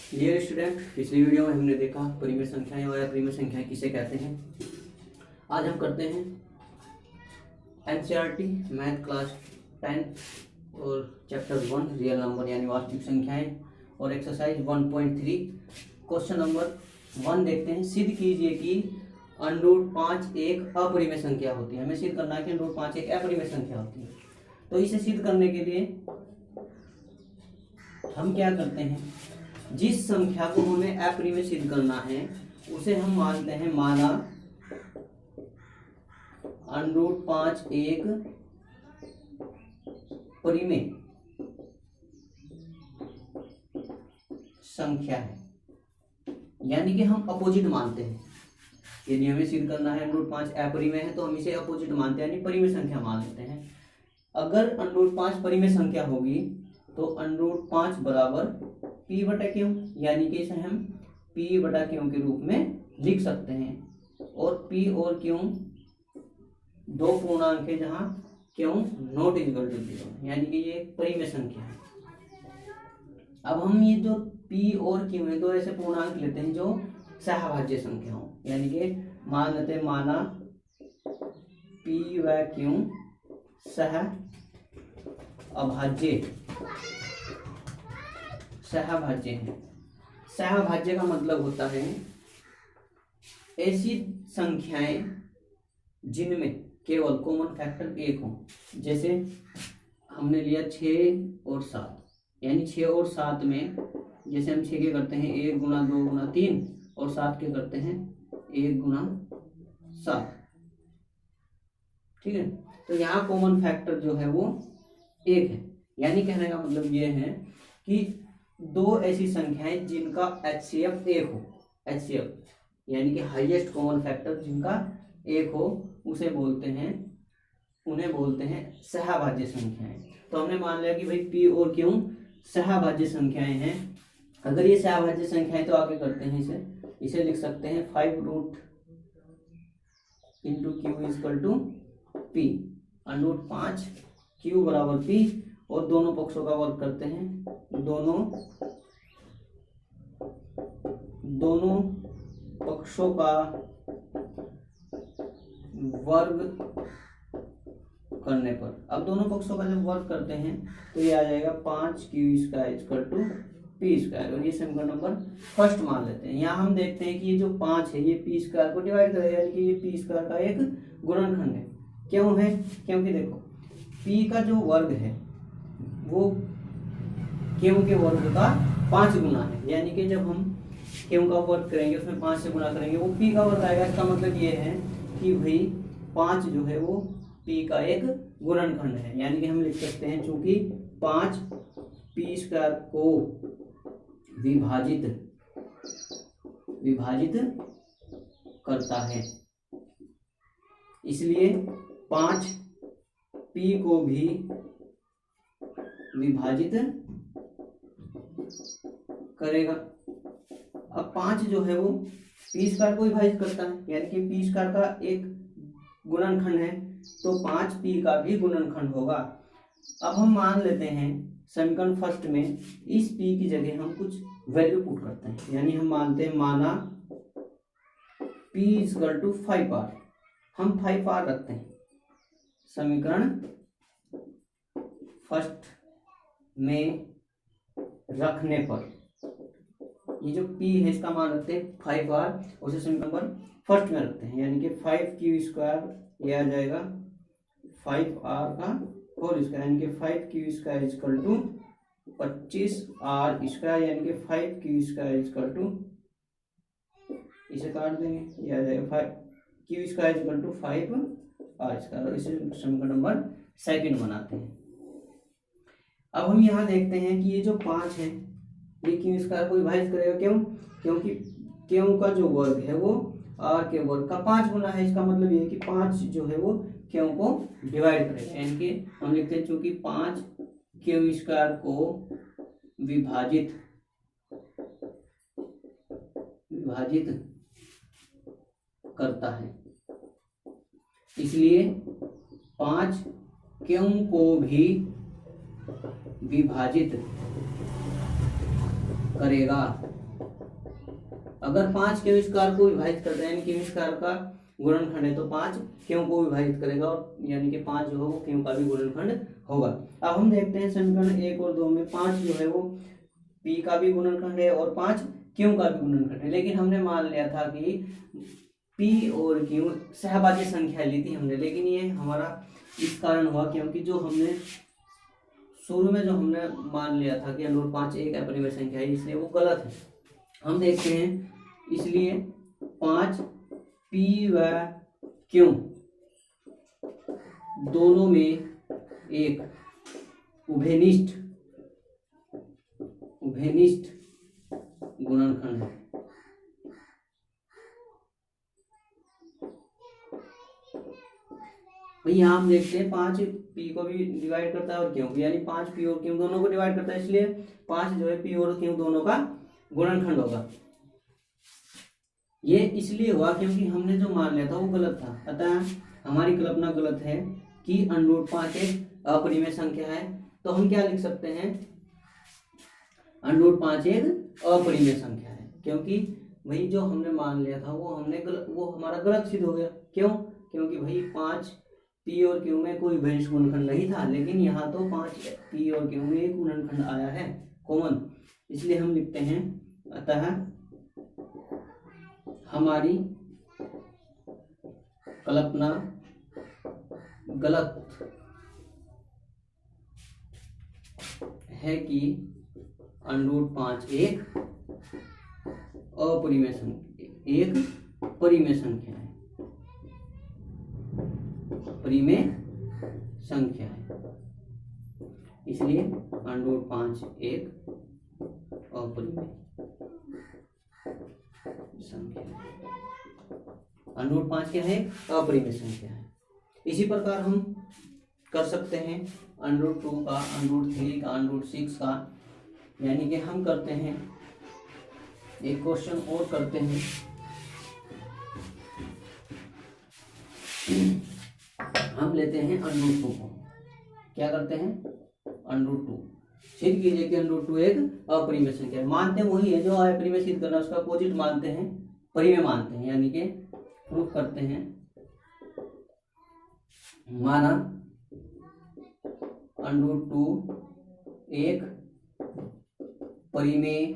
Dear student, पिछली video में हमने देखा परिमेय संख्याएं और अपरिमेय संख्याएं किसे कहते हैं। आज हम करते हैं एनसीईआरटी मैथ क्लास 10 और चैप्टर 1 रियल नंबर यानी वास्तविक संख्याएं और एक्सरसाइज 1.3 क्वेश्चन नंबर 1 देखते हैं। सिद्ध कीजिए कि √5 एक अपरिमेय संख्या होती है। हमें सिद्ध करना है कि √5 एक अपरिमेय संख्या होती है। तो इसे सिद्ध करने के लिए हम क्या करते हैं, जिस संख्या को हमें अपरिमेय सिद्ध करना है उसे हम मानते हैं माना √5 एक परिमेय संख्या है, यानी कि हम अपोजिट मानते हैं। यदि हमें सिद्ध करना है √5 अपरिमेय है तो हम इसे अपोजिट मानते हैं, यानी परिमेय संख्या मान लेते हैं। अगर √5 परिमेय संख्या होगी तो √5 बराबर p बटा क्यू, यानी कि इसे हम p बटा क्यू के रूप में लिख सकते हैं। और p और q दो पूर्णांक है जहां q नॉट इक्वल टू 0, यानी कि ये परिमेय संख्या है। अब हम ये जो p और q है दो ऐसे पूर्णांक लेते हैं जो सहभाज्य संख्या हो, यानी कि मान लेते हैं माना p व q सहभाज्य है। सहभाज्य का मतलब होता है ऐसी संख्याएं जिनमें केवल कॉमन फैक्टर 1 हो। जैसे हमने लिया 6 और 7, यानी 6 और 7 में जैसे हम 6 के करते हैं 1 गुना 2 गुना 3 और 7 के करते हैं 1 गुना 7, ठीक है। तो यहाँ कॉमन फैक्टर जो है वो 1 है, यानी कहने का मतलब ये है कि दो ऐसी संख्याएं जिनका HCF 1 हो, HCF यानी कि हाईएस्ट कॉमन फैक्टर जिनका 1 हो उन्हें बोलते हैं सहभाज्य संख्याएं। तो हमने मान लिया कि भाई P और Q सहभाज्य संख्याएं हैं। अगर ये सहभाज्य संख्याएं तो आगे करते हैं इसे लिख सकते हैं 5 √Q = P, √5 Q बराबर P, और दोनों पक्षों का वर्ग करते हैं, दोनों पक्षों का वर्ग करने पर, अब दोनों पक्षों का जब वर्ग करते हैं तो ये आ जाएगा 5Q² = P², और ये समीकरण नंबर फर्स्ट मान लेते हैं। यहाँ हम देखते हैं कि ये जो 5 है ये P² को डिवाइड करेगा, यानी कि ये P² का एक गुणनखंड है। क्यों है? क्योंकि देखो P का जो वर्ग है वो Q के वर्ग का 5 गुना है, यानी कि जब हम Q का वर्ग करेंगे उसमें 5 से गुना करेंगे वो P का वर्ग आएगा। इसका मतलब ये है कि भाई 5 जो है वो P का एक गुणनखंड है, यानी कि हम लिख सकते हैं चूंकि 5 P² को विभाजित करता है, इसलिए 5 P को भी विभाजित करेगा। अब 5 जो है वो P² को विभाजित करता है, यानी कि P² का एक गुणनखंड है, तो 5 P का भी गुणनखंड होगा। अब हम मान लेते हैं समीकरण फर्स्ट में इस P की जगह हम कुछ वैल्यू पुट करते हैं, यानी हम मानते हैं माना P = 5R, हम 5R रखते हैं समीकरण फर्स्ट में रखने पर। ये जो P है इसका मान रखते हैं 5R, उसे समीकरण नंबर फर्स्ट में रखते हैं, यानी कि 5Q² ये आ जाएगा 5R का होल स्क्वायर, यानी कि 5Q² = 25R², यानी कि 5Q² इसे काट देंगे, ये आ जाएगा 5Q² = 5R², और इसे समीकरण नंबर सेकंड बनाते हैं। अब हम यहाँ देखते हैं कि ये जो 5 है ये Q² को विभाजित करेगा। क्यों? क्योंकि Q का जो वर्ग है वो R के वर्ग का 5 गुना है। इसका मतलब ये है कि 5 जो है वो Q को डिवाइड करेगा, यानी कि हम लिखते हैं चूंकि 5 Q² को विभाजित करता है, इसलिए 5 Q को भी विभाजित करेगा। अगर 5 क्यू स्क्वायर को विभाजित करते हैं, यानी क्यू स्क्वायर का गुणनखंड है, तो 5 क्यू को विभाजित करेगा, और यानी कि 5 जो है वो क्यू का भी गुणनखंड होगा। अब हम देखते हैं समीकरण 1 और 2 में 5 जो है वो पी का भी गुणनखंड है और 5 क्यू का भी गुणनखंड है, लेकिन हमने मान लिया था कि पी और क्यू सहभाज्य संख्या ली थी हमने, लेकिन ये हमारा इस कारण हुआ क्योंकि जो हमने शुरू में जो हमने मान लिया था कि √5 एक अपरिमेय संख्या है, इसलिए वो गलत है। हम देखते हैं, इसलिए 5 पी व क्यू दोनों में एक उभयनिष्ठ गुणनखंड है। भाई यहाँ हम देखते हैं 5 पी को भी डिवाइड करता है और क्यू को, यानी 5 पी और क्यू दोनों को डिवाइड करता है, इसलिए 5 जो है पी और क्यू दोनों का गुणनखंड होगा। ये इसलिए हुआ क्योंकि हमने जो मान लिया था वो गलत था, अतः हमारी कल्पना गलत है कि √5 एक अपरिमेय संख्या है। तो हम क्या लिख सकते हैं, √5 एक अपरिमेय संख्या है, क्योंकि भाई जो हमने मान लिया था वो वो हमारा गलत सिद्ध हो गया। क्यों? क्योंकि भाई 5 पी और क्यू में कोई उभयनिष्ठ गुणनखंड नहीं था, लेकिन यहाँ तो 5 पी और क्यू में एक गुणनखंड आया है कॉमन, इसलिए हम लिखते हैं अतः हमारी कल्पना गलत है कि √5 एक अपरिमेय संख्या है, परिमेय संख्या है, इसलिए √5 एक अपरिमेय संख्या है। √5 क्या है? अपरिमेय संख्या है। इसी प्रकार हम कर सकते हैं √2 का, √3 का, √6 का, यानी कि हम करते हैं एक क्वेश्चन और करते हैं। हम लेते हैं √2 को, क्या करते हैं √2 सिद्ध कीजिए कि √2 एक अपरिमेय संख्या है। मानते हैं वही है जो अपरिमेय सिद्ध करना, उसका अपोजिट मानते हैं, परिमेय मानते हैं, यानी कि प्रूफ करते हैं। माना √2 एक परिमेय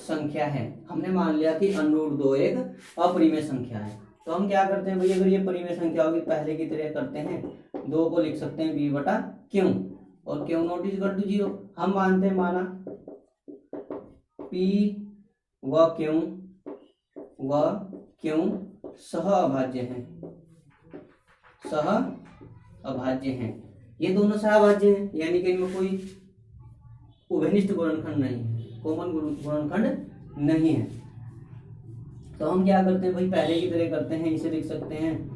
संख्या है। हमने मान लिया कि √2 एक अपरिमेय संख्या है, तो हम क्या करते हैं भाई, अगर ये परिमेय संख्या होगी पहले की तरह करते हैं, 2 को लिख सकते हैं b/q और q नॉट इक्वल टू 0। हम मानते हैं माना p व q सह अभाज्य हैं, ये दोनों सहअभाज्य हैं, यानी कि इनमें कोई उभयनिष्ठ गुणनखंड नहीं है, कॉमन गुणनखंड नहीं है। तो हम क्या करते हैं भाई, पहले की तरह करते हैं, इसे लिख सकते हैं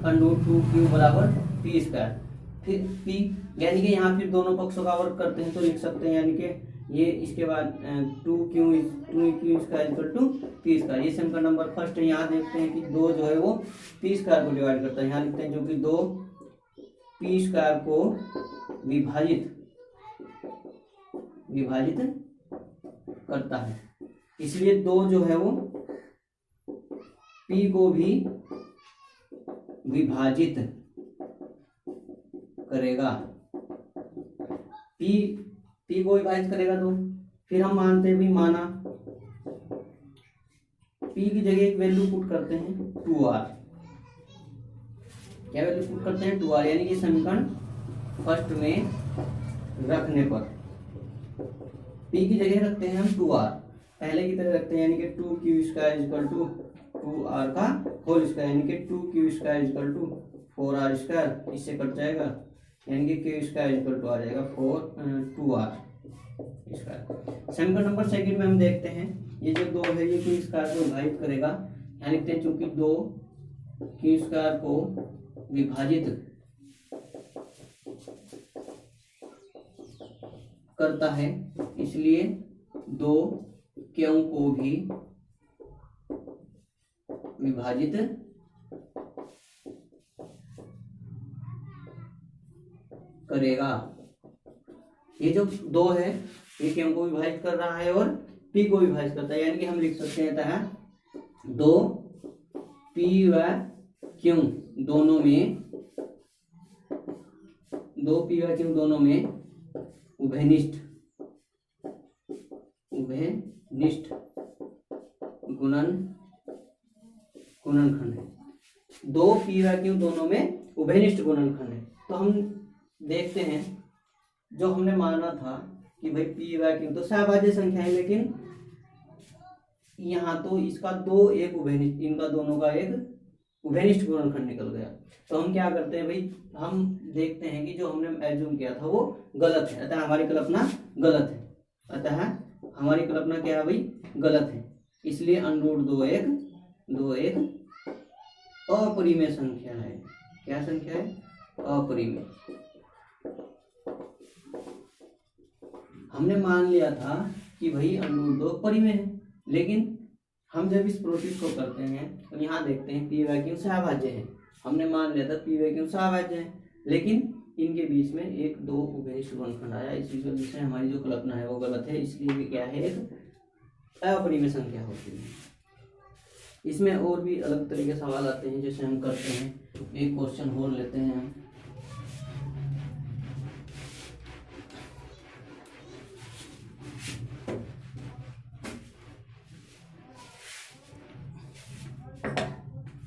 √2q बराबर p², फिर p, यानी कि यहाँ फिर दोनों पक्षों का वर्ग करते हैं तो लिख सकते हैं, यानी कि ये इसके बाद 2q² = p²। ये समीकरण नंबर फर्स्ट है। यहाँ देखते हैं कि 2 जो है वो p² को डिवाइड करता है, यहाँ लिखते हैं जो कि 2 p² को विभाजित करता है, इसलिए 2 जो है वो p को भी विभाजित करेगा, p को विभाजित करेगा। तो फिर हम मानते हैं भी, माना p की जगह एक वैल्यू पुट करते हैं 2r, क्या वैल्यू पुट करते हैं 2r, यानी कि समीकरण फर्स्ट में रखने पर p की जगह रखते हैं हम 2r, पहले की तरह रखते हैं, यानी कि 2q² = 2r का होल स्क्वायर, यानी कि 2q² = 4r², इससे कट जाएगा, यानी कि q² आ जाएगा 2r²। समीकरण नंबर सेकंड में हम देखते हैं, ये जो 2 है ये q² को विभाजित करेगा, यहाँ लिखते हैं चूंकि 2 q² को विभाजित करता है, इसलिए 2 q को भी विभाजित करेगा। ये जो 2 है ये q को विभाजित कर रहा है और p को विभाजित करता है, यानी कि हम लिख सकते हैं अतः दो p व q दोनों में, दो p व q दोनों में उभयनिष्ठ गुणनखंड है। दो p व q दोनों में उभयनिष्ठ गुणनखंड है। तो हम देखते हैं, जो हमने माना था कि भाई p व q तो सहभाज्य संख्या है, लेकिन यहाँ तो इसका दो एक उभयनिष्ठ, इनका दोनों का एक उभयनिष्ठ गुणनखंड निकल गया। तो हम क्या करते हैं भाई, हम देखते हैं कि जो हमने एज्यूम किया था वो गलत है, अतः हमारी कल्पना गलत है। अतः हमारी कल्पना क्या है भाई, गलत है। इसलिए दो एक अपरिमेय संख्या है। क्या संख्या है? अपरिमेय। हमने मान लिया था कि भाई √2 परिमेय है, लेकिन हम जब इस प्रोसेस को करते हैं तो यहाँ देखते हैं p व q सहभाज्य है। हमने मान लिया था p व q सहभाज्य है, लेकिन इनके बीच में एक दो उभयनिष्ठ गुणनखंड आया, इसी वजह से हमारी जो कल्पना है वो गलत है। इसलिए क्या है, एक अपरिमेय संख्या होती है। इसमें और भी अलग तरह के सवाल आते हैं, जैसे हम करते हैं, एक क्वेश्चन और लेते हैं हम।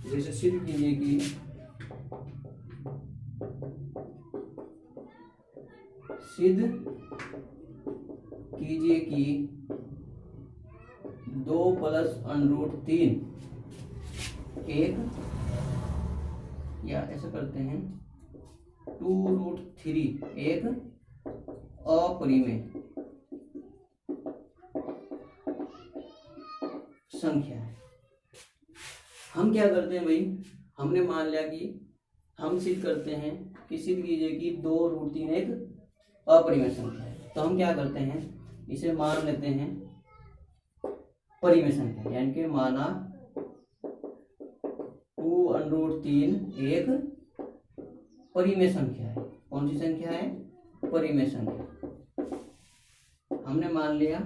जैसे सिद्ध कीजिए कि 2 + √3 एक, या ऐसा करते हैं 2√3 एक अपरिमेय संख्या है। हम क्या करते हैं भाई, हमने मान लिया कि हम सिद्ध करते हैं कि सिद्ध कीजिए कि 2√3 एक अपरिमेय संख्या है। तो हम क्या करते हैं, इसे मान लेते हैं परिमेय संख्या, यानी कि माना 2√3 एक परिमेय संख्या है। कौन सी संख्या है? परिमेय संख्या। हमने मान लिया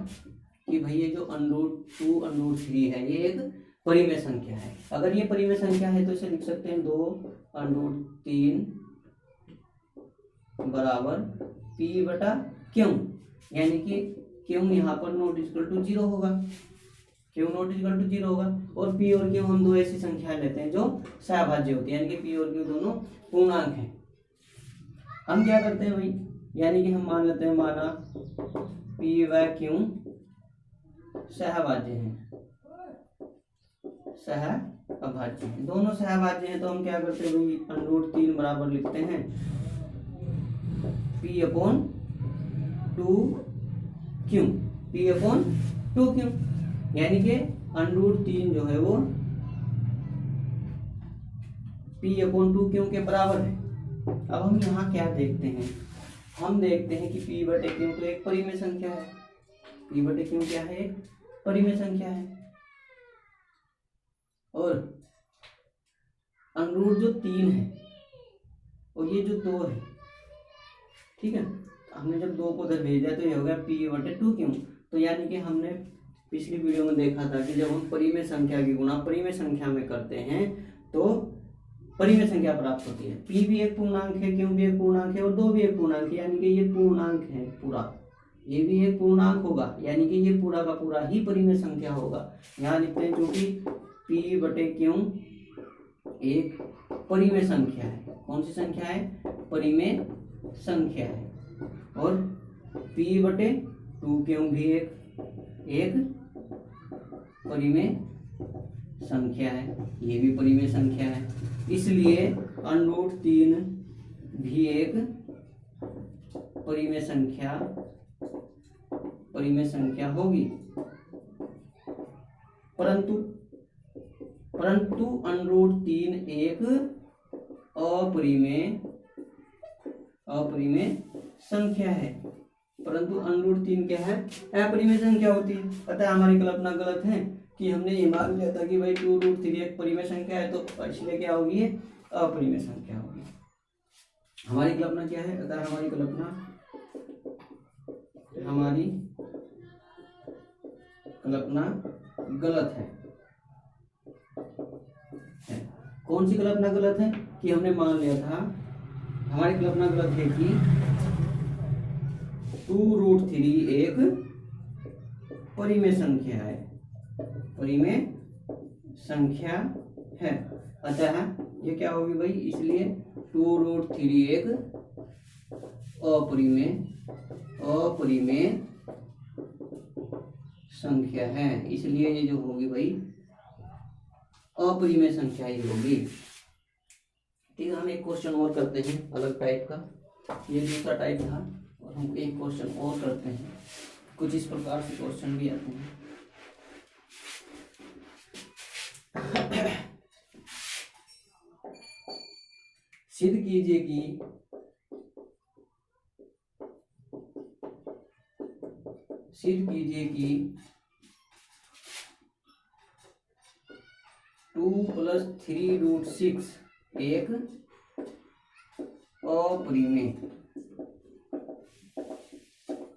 कि भाई ये जो √2√3 है ये एक परिमेय संख्या है। अगर ये परिमेय संख्या है तो इसे लिख सकते हैं 2√3 बराबर p/q, यानी कि q यहाँ पर ≠0 होगा, q ≠0 होगा। और p और q हम दो ऐसी संख्या लेते हैं जो सहभाज्य होती है, यानी कि p और q दोनों पूर्णांक हैं। हम क्या करते हैं भाई, यानी कि हम मान लेते हैं, माना p व q सहभाज्य हैं, सहअभाज्य हैं, दोनों सहभाज्य हैं। तो हम क्या करते हैं भाई, √3 बराबर लिखते हैं p/2q, यानी कि √3 जो है वो p/2q के बराबर है। अब हम यहाँ क्या देखते हैं, हम देखते हैं कि p/q तो एक परिमेय संख्या है। p/q क्या है? एक परिमेय संख्या है। और √ जो 3 है और ये जो 2 है, ठीक है, हमने जब 2 को उधर भेज दिया तो ये हो गया p/2q। तो यानी कि हमने पिछली वीडियो में देखा था कि जब हम परिमेय संख्या की गुणा परिमेय संख्या में करते हैं तो परिमेय संख्या प्राप्त होती है। p भी एक पूर्णांक है, q भी एक पूर्णांक है और 2 भी एक पूर्णांक है, यानी कि ये पूर्णांक है पूरा, ये भी एक पूर्णांक होगा, यानी कि ये पूरा का पूरा ही परिमेय संख्या होगा। यहाँ लिखते हैं क्योंकि p/q एक परिमेय संख्या है। कौन सी संख्या है? परिमेय संख्या है। और p/2q भी एक परिमेय संख्या है, ये भी परिमेय संख्या है। इसलिए √3 भी एक परिमेय संख्या होगी। परंतु √3 एक अपरिमेय संख्या है। परंतु √3 क्या है? अपरिमेय संख्या होती है। अतः हमारी कल्पना गलत है कि हमने ये मान लिया था कि भाई 2√3 एक परिमेय संख्या है, तो इसलिए क्या होगी? ये अपरिमेय संख्या होगी। हमारी कल्पना क्या है? अतः हमारी कल्पना गलत है। कौन सी कल्पना गलत है कि हमने मान लिया था, हमारी कल्पना गलत है कि 2√3 एक परिमेय संख्या है, परिमेय संख्या है। अतः ये क्या होगी भाई, इसलिए 2√3 एक अपरिमेय संख्या है, इसलिए ये जो होगी भाई अपरिमेय संख्या ही होगी। ठीक है, हम एक क्वेश्चन और करते हैं अलग टाइप का, ये दूसरा टाइप था और हम एक क्वेश्चन और करते हैं। कुछ इस प्रकार से क्वेश्चन भी आते हैं। सिद्ध कीजिए कि कि 2 + 3√6 एक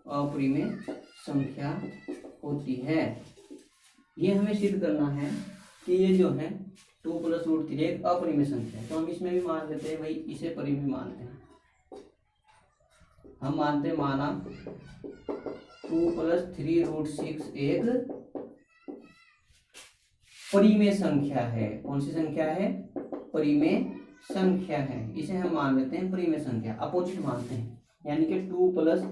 अपरिमेय संख्या होती है। ये हमें सिद्ध करना है कि ये जो है 2 + √3 एक अपरिमेय संख्या है। तो हम इसमें भी मान लेते हैं भाई, इसे परिमेय मानते हैं। हम मानते हैं, माना 2 + 3√6 एक परिमेय संख्या है। कौन सी संख्या है, परिमेय संख्या है, इसे हम मान लेते हैं परिमेय संख्या, अपोजिट मानते हैं। यानी कि 2 +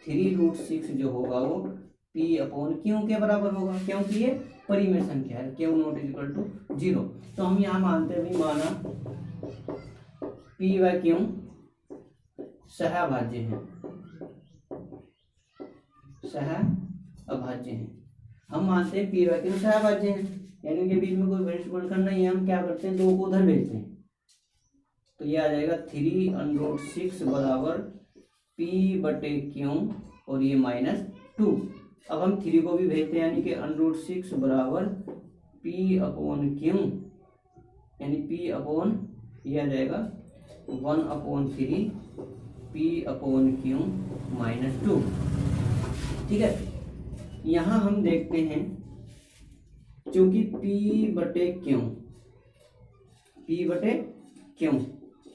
3√6 जो होगा वो P/Q के बराबर होगा, क्योंकि ये परिमेय संख्या है, Q ≠ 0। तो हम यहाँ मानते हैं भी, माना P/Q सहअभाज्य है, सहअभाज्य है। हम मानते हैं P/Q सहअभाज्य है, यानी कि बीच में कोई घनिष्ठ गुणनखंड नहीं है। हम क्या करते हैं, 2 को उधर भेजते हैं, तो ये आ जाएगा 3√6 बराबर P/Q और ये -2। अब हम 3 को भी भेजते हैं, यानी कि √6 बराबर P/Q, यानी ये आ जाएगा 1/3 P/Q -2। ठीक है, यहाँ हम देखते हैं क्योंकि P/Q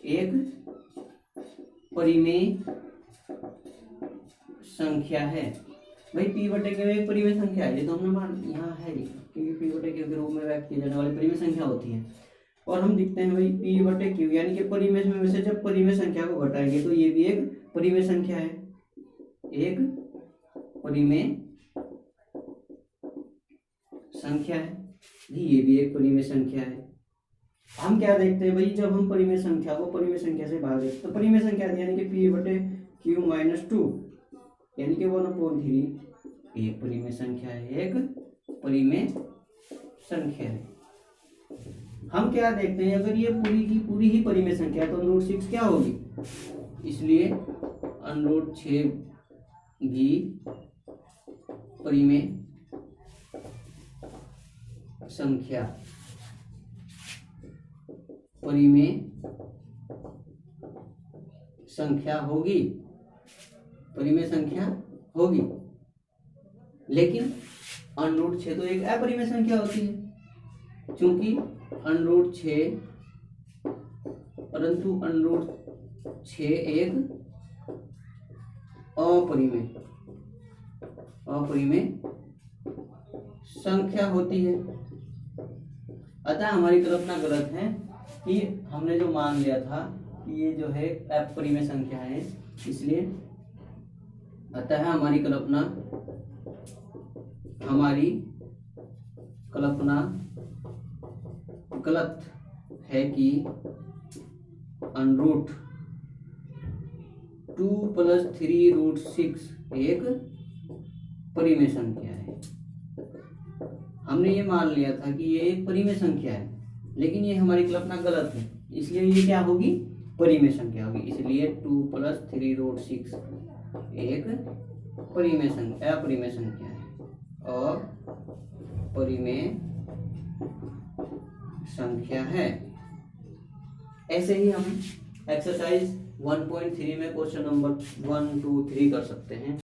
एक परिमेय संख्या है। भाई P/Q एक परिमेय संख्या है, ये तो हमने मान यहाँ है, क्योंकि P/Q के रूप में व्यक्त की जाने वाली परिमेय संख्या होती है। और हम दिखते हैं भाई P/Q यानी कि परिमेय में से जब परिमेय संख्या को घटाएंगे तो ये भी एक परिमेय संख्या है, एक परिमेय संख्या है, ये भी एक परिमेय संख्या है। हम क्या देखते हैं भाई, जब हम परिमेय संख्या को परिमेय संख्या से भाग देते तो परिमेय संख्या यानी कि P/Q -2 यानी कि 1/3 एक परिमेय संख्या है, एक परिमेय संख्या है। हम क्या देखते हैं, अगर ये पूरी की पूरी ही परिमेय संख्या है तो √6 क्या होगी, इसलिए √6 भी परिमेय संख्या, परिमेय संख्या होगी, परिमेय संख्या होगी। लेकिन √6 तो एक अपरिमेय संख्या होती है, क्योंकि √6 परंतु √6 एक अपरिमेय संख्या होती है। अतः हमारी कल्पना गलत है कि हमने जो मान लिया था कि ये जो है अपरिमेय संख्या है, इसलिए अतः हमारी कल्पना गलत है कि √2 + 3√6 एक परिमेय संख्या है। हमने ये मान लिया था कि ये एक परिमेय संख्या है, लेकिन ये हमारी कल्पना गलत है, इसलिए ये क्या होगी, परिमेय संख्या होगी। इसलिए 2 + 3√6 एक अपरिमेय संख्या है, अपरिमेय संख्या है। ऐसे ही हम एक्सरसाइज 1.3 में क्वेश्चन नंबर 1, 2, 3 कर सकते हैं।